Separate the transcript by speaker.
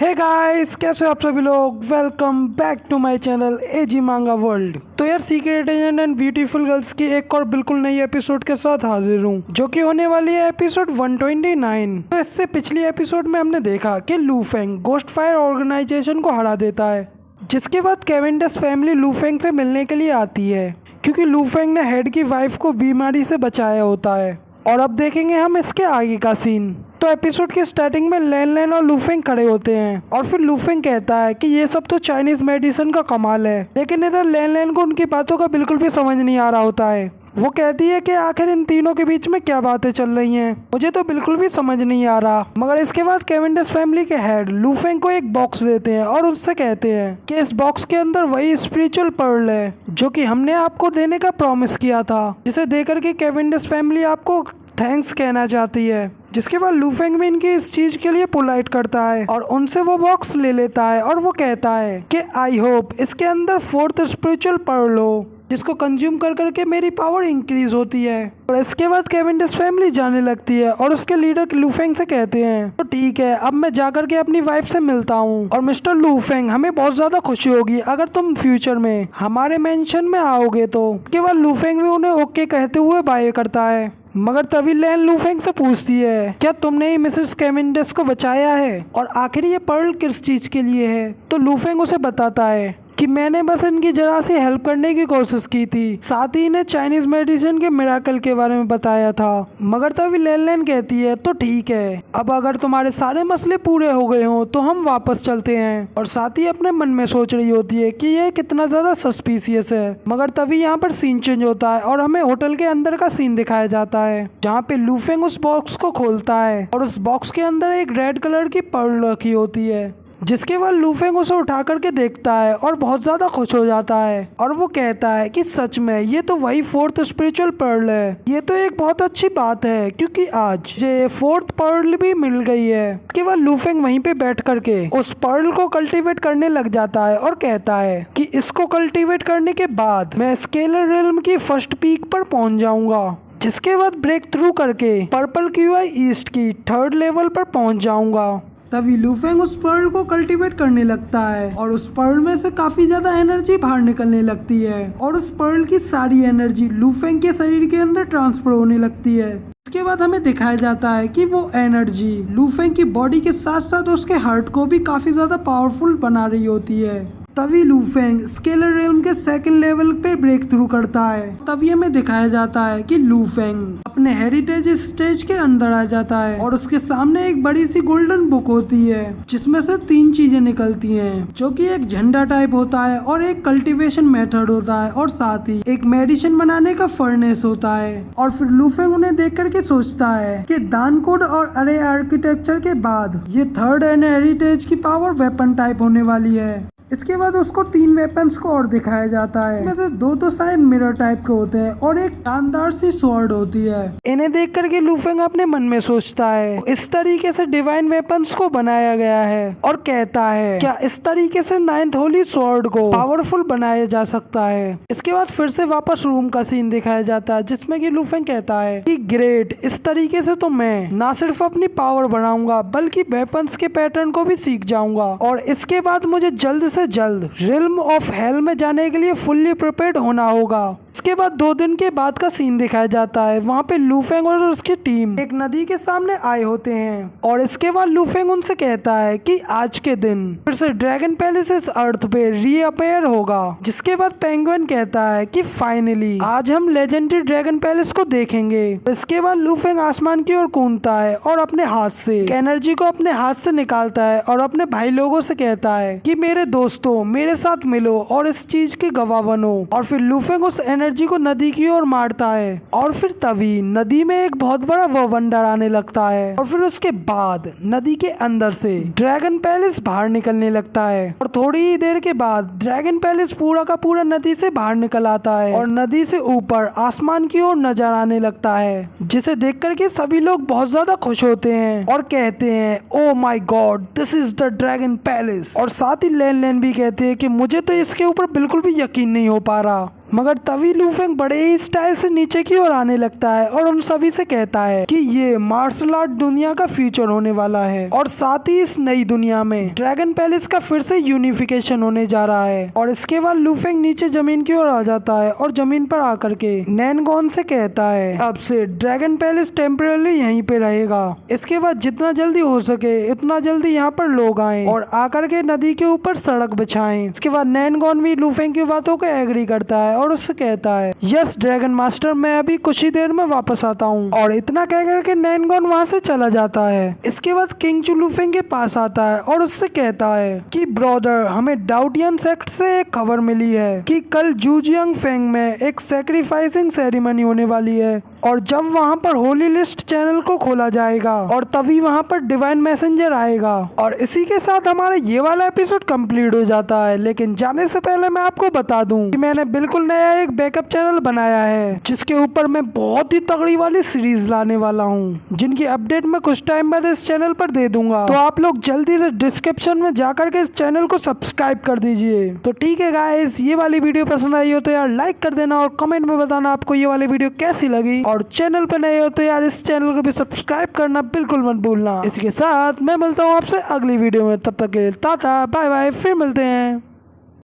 Speaker 1: Hey guys, कैसे हो आप सभी लोग। Welcome back to my channel AG Manga World. तो यार secret agent and beautiful girls की एक और बिल्कुल नई एपिसोड के साथ हाजिर हूँ, जो कि होने वाली है एपिसोड 129। तो इससे पिछली एपिसोड में हमने देखा कि लू फेंग गोस्ट फायर ऑर्गेनाइजेशन को हरा देता है, जिसके बाद कैवेंडिश फैमिली लू फेंग से मिलने के लिए आती है, क्योंकि लू फेंग ने हेड की वाइफ को बीमारी से बचाया होता है। और अब देखेंगे हम इसके आगे का सीन। तो एपिसोड की स्टार्टिंग में लैन लैन और लू फेंग खड़े होते हैं और फिर लू फेंग कहता है कि ये सब तो चाइनीज मेडिसिन का कमाल है, लेकिन इधर लैन लैन को उनकी बातों का बिल्कुल भी समझ नहीं आ रहा होता है। वो कहती है कि आखिर इन तीनों के बीच में क्या बातें चल रही हैं, मुझे तो बिल्कुल भी समझ नहीं आ रहा। मगर इसके बाद कैवेंडिश फैमिली के हेड लू फेंग को एक बॉक्स देते हैं और उससे कहते हैं कि इस बॉक्स के अंदर वही स्पिरिचुअल पर्ल है जो कि हमने आपको देने का प्रॉमिस किया था, जिसे देकर के कैवेंडिश फैमिली आपको थैंक्स कहना चाहती है। जिसके बाद लू फेंग भी इनकी इस चीज के लिए पोलाइट करता है और उनसे वो बॉक्स ले लेता है और वो कहता है कि आई होप इसके अंदर फोर्थ स्पिरिचुअल पर्ल हो, जिसको कंज्यूम कर करके मेरी पावर इंक्रीज होती है। और इसके बाद कैवेंडिश फैमिली जाने लगती है और उसके लीडर लू फेंग से कहते हैं तो ठीक है, अब मैं जाकर के अपनी वाइफ से मिलता हूँ और मिस्टर लू फेंग हमें बहुत ज्यादा खुशी होगी अगर तुम फ्यूचर में हमारे मेंशन में आओगे तो। उसके बाद लू फेंग भी उन्हें ओके कहते हुए बाय करता है। मगर तभी लैन लू फेंग से पूछती है क्या तुमने ही मिसेस कैवेंडिश को बचाया है और आखिर ये पर्ल किस चीज के लिए है। तो लू फेंग उसे बताता है कि मैंने बस इनकी जरा सी हेल्प करने की कोशिश की थी, साथ ही इन्हें चाइनीज मेडिसिन के मिराकल के बारे में बताया था। मगर तभी लैन लैन कहती है तो ठीक है, अब अगर तुम्हारे सारे मसले पूरे हो गए हों तो हम वापस चलते हैं। और साथ ही अपने मन में सोच रही होती है कि ये कितना ज्यादा सस्पिशियस है। मगर तभी यहाँ पर सीन चेंज होता है और हमें होटल के अंदर का सीन दिखाया जाता है, जहाँ पे लू फेंग उस बॉक्स को खोलता है और उस बॉक्स के अंदर एक रेड कलर की पर्ल रखी होती है। जिसके बाद लू फेंग उसे उठा करके देखता है और बहुत ज्यादा खुश हो जाता है और वो कहता है कि सच में ये तो वही फोर्थ स्पिरिचुअल पर्ल है। ये तो एक बहुत अच्छी बात है क्योंकि आज ये फोर्थ पर्ल भी मिल गई है। उसके बाद लू फेंग वहीं पे बैठ करके उस पर्ल को कल्टीवेट करने लग जाता है और कहता है कि इसको कल्टीवेट करने के बाद मैं स्केलर रिल्म की फर्स्ट पीक पर पहुंच जाऊंगा, जिसके बाद ब्रेक थ्रू करके पर्पल क्यूआई ईस्ट की थर्ड लेवल पर पहुंच जाऊंगा। तभी लू फेंग उस पर्ल को कल्टीवेट करने लगता है और उस पर्ल में से काफी ज्यादा एनर्जी बाहर निकलने लगती है और उस पर्ल की सारी एनर्जी लू फेंग के शरीर के अंदर ट्रांसफर होने लगती है। इसके बाद हमें दिखाया जाता है कि वो एनर्जी लू फेंग की बॉडी के साथ साथ उसके हार्ट को भी काफी ज्यादा पावरफुल बना रही होती है। तभी लू फेंग स्केलर रेल्म के सेकंड लेवल पे ब्रेक थ्रू करता है। तभी हमें दिखाया जाता है कि लू फेंग अपने हेरिटेज स्टेज के अंदर आ जाता है और उसके सामने एक बड़ी सी गोल्डन बुक होती है, जिसमें से 3 चीजें निकलती हैं, जो कि एक झंडा टाइप होता है और एक कल्टीवेशन मेथड होता है और साथ ही एक मेडिसिन बनाने का फर्नेस होता है। और फिर लू फेंग उन्हें देख करके सोचता है कि दान कोड और अरे आर्किटेक्चर के बाद ये थर्ड एंड हेरिटेज की पावर वेपन टाइप होने वाली है। इसके बाद उसको 3 वेपन्स को और दिखाया जाता है, इसमें से 2 तो शायद मिरर टाइप के होते हैं और एक शानदार सी स्वॉर्ड होती है। इन्हें देख करके लू फेंग अपने मन में सोचता है इस तरीके से डिवाइन वेपन्स को बनाया गया है और कहता है क्या इस तरीके से 9th होली स्वॉर्ड को पावरफुल बनाया जा सकता है। इसके बाद फिर से वापस रूम का सीन दिखाया जाता है, जिसमें कि लू फेंग कहता है कि ग्रेट, इस तरीके से तो मैं ना सिर्फ अपनी पावर बढ़ाऊंगा बल्कि वेपन्स के पैटर्न को भी सीख जाऊंगा और इसके बाद मुझे जल्द से जल्द रिल्म ऑफ हेल में जाने के लिए फुल्ली प्रिपेयर्ड होना होगा। इसके बाद 2 दिन के बाद का सीन दिखाया जाता है। वहाँ पे लू फेंग और उसकी टीम एक नदी के सामने आए होते हैं और इसके बाद लू फेंग उनसे कहता है कि आज के दिन फिर से ड्रैगन पैलेस इस अर्थ पे रीअपेयर होगा। जिसके बाद पेंगुइन कहता है कि फाइनली आज हम लेजेंडरी ड्रैगन पैलेस को देखेंगे। इसके बाद लू फेंग आसमान की ओर कूदता है और अपने हाथ से एनर्जी को अपने हाथ से निकालता है और अपने भाई लोगों से कहता है कि मेरे दोस्तों मेरे साथ मिलो और इस चीज के गवाह बनो। और फिर लू फेंग उस एनर्जी को नदी की ओर मारता है और फिर तभी नदी में एक बहुत बड़ा वंडर आने लगता है और फिर उसके बाद नदी के अंदर से ड्रैगन पैलेस बाहर निकलने लगता है और थोड़ी ही देर के बाद ड्रैगन पैलेस पूरा का पूरा नदी से बाहर निकल आता है और नदी से ऊपर आसमान की ओर नजर आने लगता है, जिसे देख करके सभी लोग बहुत ज्यादा खुश होते हैं और कहते हैं oh my God, this is the dragon palace. और साथ ही लैन लैन भी कहते हैं कि मुझे तो इसके ऊपर बिल्कुल भी यकीन नहीं हो पा रहा। मगर तभी लूफेंग बड़े ही स्टाइल से नीचे की ओर आने लगता है और उन सभी से कहता है कि ये मार्शल आर्ट दुनिया का फ्यूचर होने वाला है और साथ ही इस नई दुनिया में ड्रैगन पैलेस का फिर से यूनिफिकेशन होने जा रहा है। और इसके बाद लूफेंग नीचे जमीन की ओर आ जाता है और जमीन पर आकर के नैनगॉन से कहता है अब से ड्रैगन पैलेस टेम्पररी यहीं पे रहेगा। इसके बाद जितना जल्दी हो सके उतना जल्दी यहाँ पर लोग आए और आकर के नदी के ऊपर सड़क बिछाएं। इसके बाद नैनगॉन भी लूफेंग की बातों को एग्री करता है और उससे कहता है यस ड्रैगन मास्टर, मैं अभी कुछ ही देर में वापस आता हूँ। और इतना कह करके नैनगॉन वहाँ से चला जाता है। इसके बाद किंग चू लूफेंग के पास आता है और उससे कहता है कि ब्रदर, हमें डाउटियन सेक्ट से एक खबर मिली है कि कल जूजियांग फेंग में एक सैक्रिफाइसिंग सेरेमनी होने वाली है और जब वहाँ पर होली लिस्ट चैनल को खोला जाएगा और तभी वहाँ पर डिवाइन मैसेंजर आएगा। और इसी के साथ हमारा ये वाला एपिसोड कंप्लीट हो जाता है। लेकिन जाने से पहले मैं आपको बता दूं कि मैंने बिल्कुल नया एक बैकअप चैनल बनाया है जिसके ऊपर मैं बहुत ही तगड़ी वाली सीरीज लाने वाला हूँ, जिनकी अपडेट मैं कुछ टाइम बाद इस चैनल पर दे दूंगा। तो आप लोग जल्दी से डिस्क्रिप्शन में जाकर के इस चैनल को सब्सक्राइब कर दीजिए। तो ठीक है गाइस, ये वाली वीडियो पसंद आई हो तो यार लाइक कर देना और कमेंट में बताना आपको ये वाली वीडियो कैसी लगी। और चैनल पर नए हो तो यार इस चैनल को भी सब्सक्राइब करना बिल्कुल मत भूलना। इसके साथ मैं मिलता हूँ आपसे अगली वीडियो में, तब तक के लिए टाटा बाय बाय, फिर मिलते हैं।